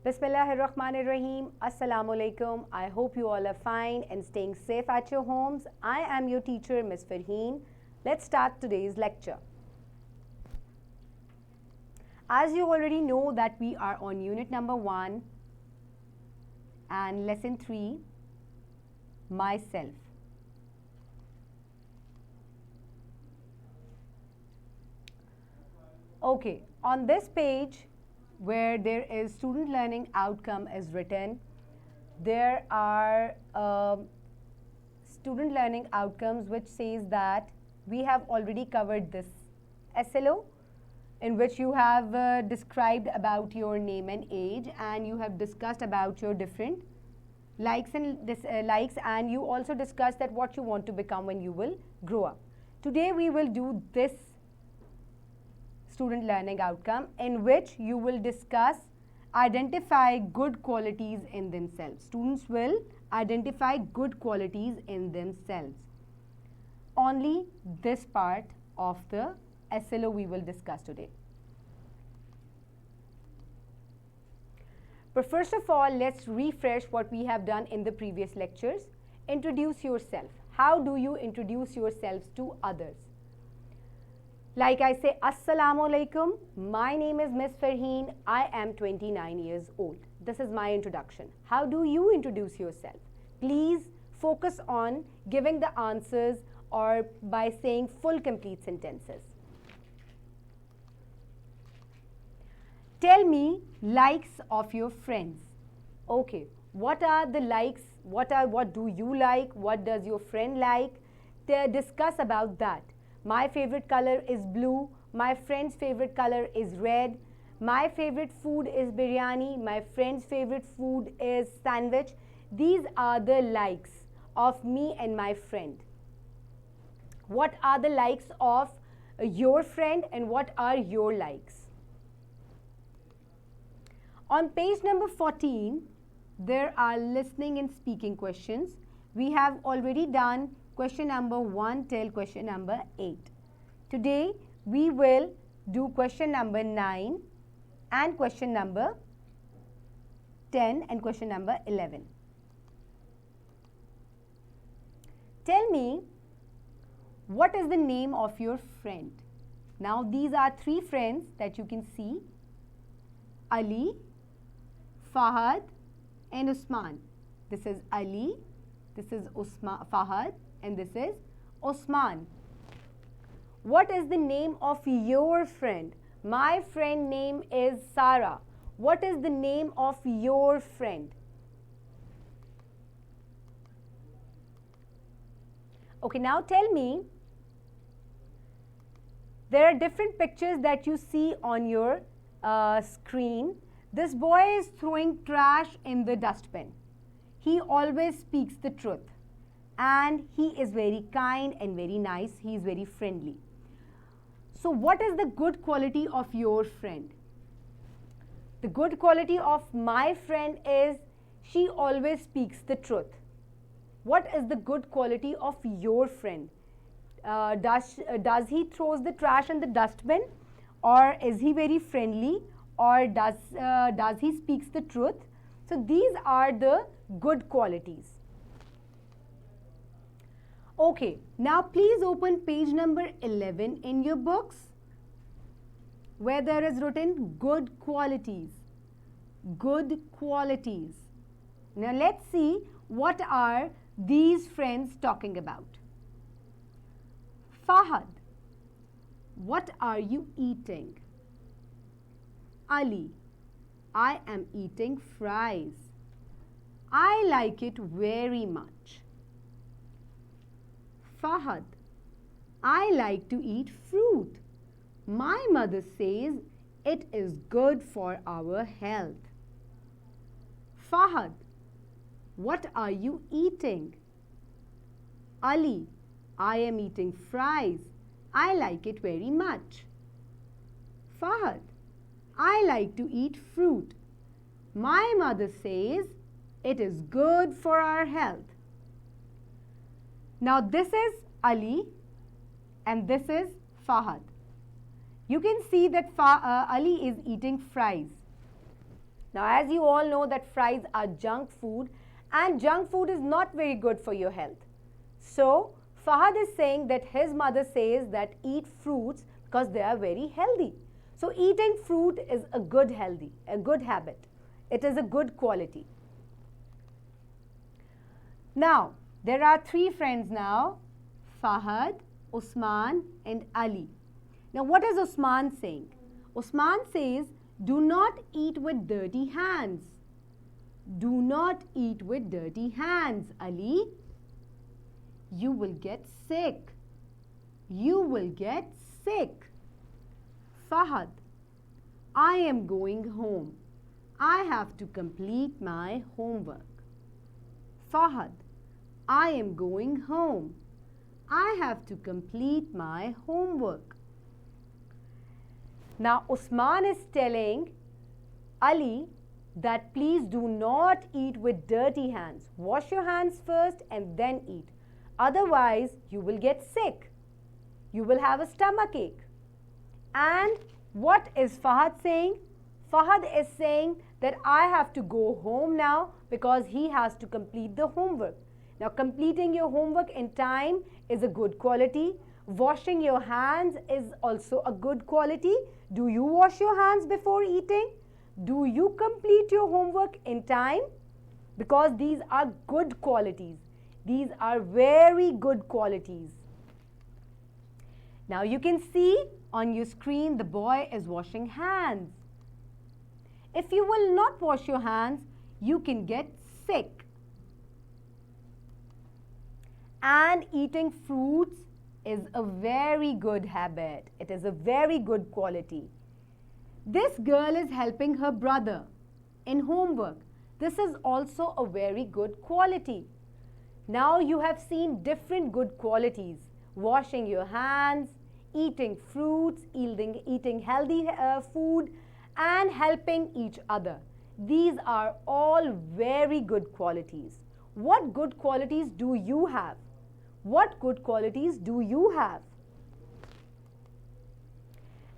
Bismillahirrahmanirrahim. Assalamu alaikum. I hope you all are fine and staying safe at your homes. I am your teacher, Ms. Farheen. Let's start today's lecture. As you already know that we are on unit number 1 and lesson 3, myself. Okay, on this page where there is student learning outcome is written, there are student learning outcomes which says that we have already covered this SLO in which you have described about your name and age, and you have discussed about your different likes and you also discussed that what you want to become when you will grow up. Today we will do this student learning outcome in which you will discuss identify good qualities in themselves. Students will identify good qualities in themselves. Only this part of the SLO we will discuss today. But first of all, let's refresh what we have done in the previous lectures. Introduce yourself. How do you introduce yourselves to others? Like I say, Assalamu alaikum. My name is Ms. Farheen. I am 29 years old. This is my introduction. How do you introduce yourself? Please focus on giving the answers or by saying full complete sentences. Tell me likes of your friends. Okay, what are the likes? What do you like? What does your friend like? Discuss about that. My favorite color is blue. My friend's favorite color is red. My favorite food is biryani. My friend's favorite food is sandwich. These are the likes of me and my friend. What are the likes of your friend and what are your likes? On page number 14, there are listening and speaking questions. We have already done question number 1 till question number 8. Today, we will do question number 9 and question number 10 and question number 11. Tell me, what is the name of your friend? Now, these are 3 friends that you can see. Ali, Fahad and Usman. This is Ali, this is Fahad and this is Osman. What is the name of your friend? My friend name is Sarah. What is the name of your friend? Okay, now tell me, there are different pictures that you see on your screen. This boy is throwing trash in the dustbin. He always speaks the truth and he is very kind and very nice. He is very friendly. So what is the good quality of your friend? The good quality of my friend is she always speaks the truth. What is the good quality of your friend? Does he throws the trash in the dustbin, or is he very friendly, or does he speaks the truth? So these are the good qualities. Okay, now please open page number 11 in your books where there is written good qualities. Good qualities. Now let's see what are these friends talking about. Fahad, what are you eating? Ali, I am eating fries. I like it very much. Fahad, I like to eat fruit. My mother says it is good for our health. Fahad, what are you eating? Ali, I am eating fries. I like it very much. Fahad, I like to eat fruit. My mother says it is good for our health. Now this is Ali and this is Fahad. You can see that Ali is eating fries. Now, as you all know that fries are junk food and junk food is not very good for your health. So, Fahad is saying that his mother says that eat fruits because they are very healthy. So, eating fruit is a good habit. It is a good quality. Now, there are three friends now, Fahad, Usman and Ali. Now, what is Usman saying? Usman says, do not eat with dirty hands. Do not eat with dirty hands, Ali. You will get sick. You will get sick. Fahad, I am going home. I have to complete my homework. Fahad, I am going home. I have to complete my homework. Now, Usman is telling Ali that please do not eat with dirty hands. Wash your hands first and then eat. Otherwise, you will get sick. You will have a stomachache. And what is Fahad saying? Fahad is saying that I have to go home now because he has to complete the homework. Now, completing your homework in time is a good quality. Washing your hands is also a good quality. Do you wash your hands before eating? Do you complete your homework in time? Because these are good qualities. These are very good qualities. Now you can see on your screen the boy is washing hands. If you will not wash your hands, you can get sick. And eating fruits is a very good habit. It is a very good quality. This girl is helping her brother in homework. This is also a very good quality. Now you have seen different good qualities. Washing your hands, eating fruits, eating healthy food and helping each other. These are all very good qualities. What good qualities do you have? What good qualities do you have?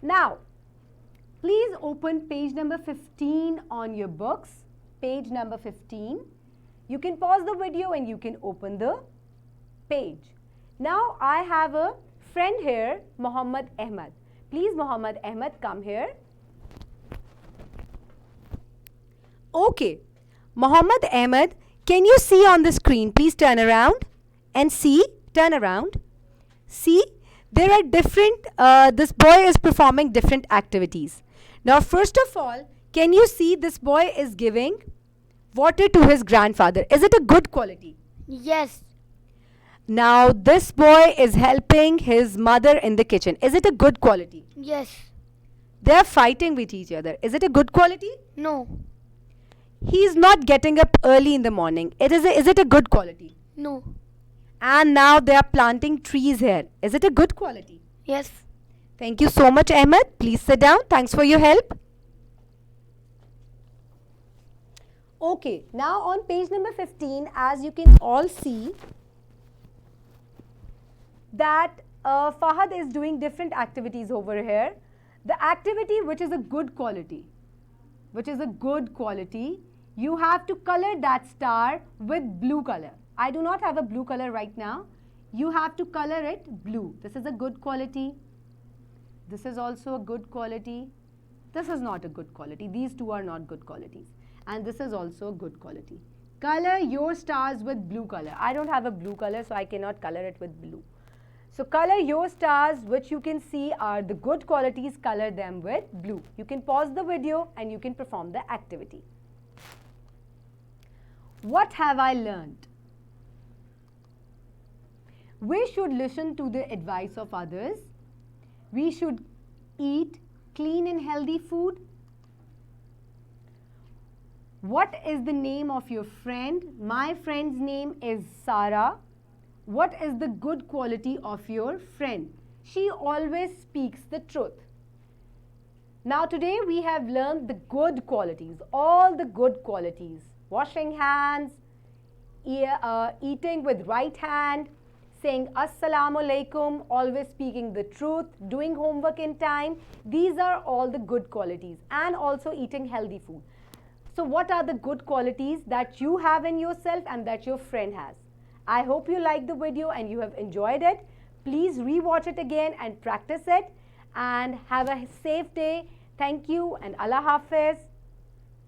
Now, please open page number 15 on your books. Page number 15. You can pause the video and you can open the page. Now, I have a friend here, Muhammad Ahmed. Please, Muhammad Ahmed, come here. Okay. Muhammad Ahmed, can you see on the screen? Please turn around and see. Turn around. See, there are different, this boy is performing different activities. Now, first of all, can you see this boy is giving water to his grandfather? Is it a good quality? Yes. Now, this boy is helping his mother in the kitchen. Is it a good quality? Yes. They are fighting with each other. Is it a good quality? No. He is not getting up early in the morning. Is it a good quality? No. And now they are planting trees here. Is it a good quality? Yes. Thank you so much, Ahmed. Please sit down. Thanks for your help. Okay, now on page number 15, as you can all see, that Fahad is doing different activities over here. The activity which is a good quality, you have to color that star with blue color. I do not have a blue color right now. You have to color it blue. This is a good quality. This is also a good quality. This is not a good quality. These two are not good qualities. And this is also a good quality. Color your stars with blue color. I don't have a blue color, so I cannot color it with blue. So color your stars, which you can see are the good qualities, color them with blue. You can pause the video and you can perform the activity. What have I learned? We should listen to the advice of others. We should eat clean and healthy food. What is the name of your friend? My friend's name is Sarah. What is the good quality of your friend? She always speaks the truth. Now today we have learned the good qualities, all the good qualities. Washing hands, eating with right hand, saying Assalamu alaikum, always speaking the truth, doing homework in time. These are all the good qualities, and also eating healthy food. So what are the good qualities that you have in yourself and that your friend has? I hope you liked the video and you have enjoyed it. Please rewatch it again and practice it. And have a safe day. Thank you and Allah Hafiz.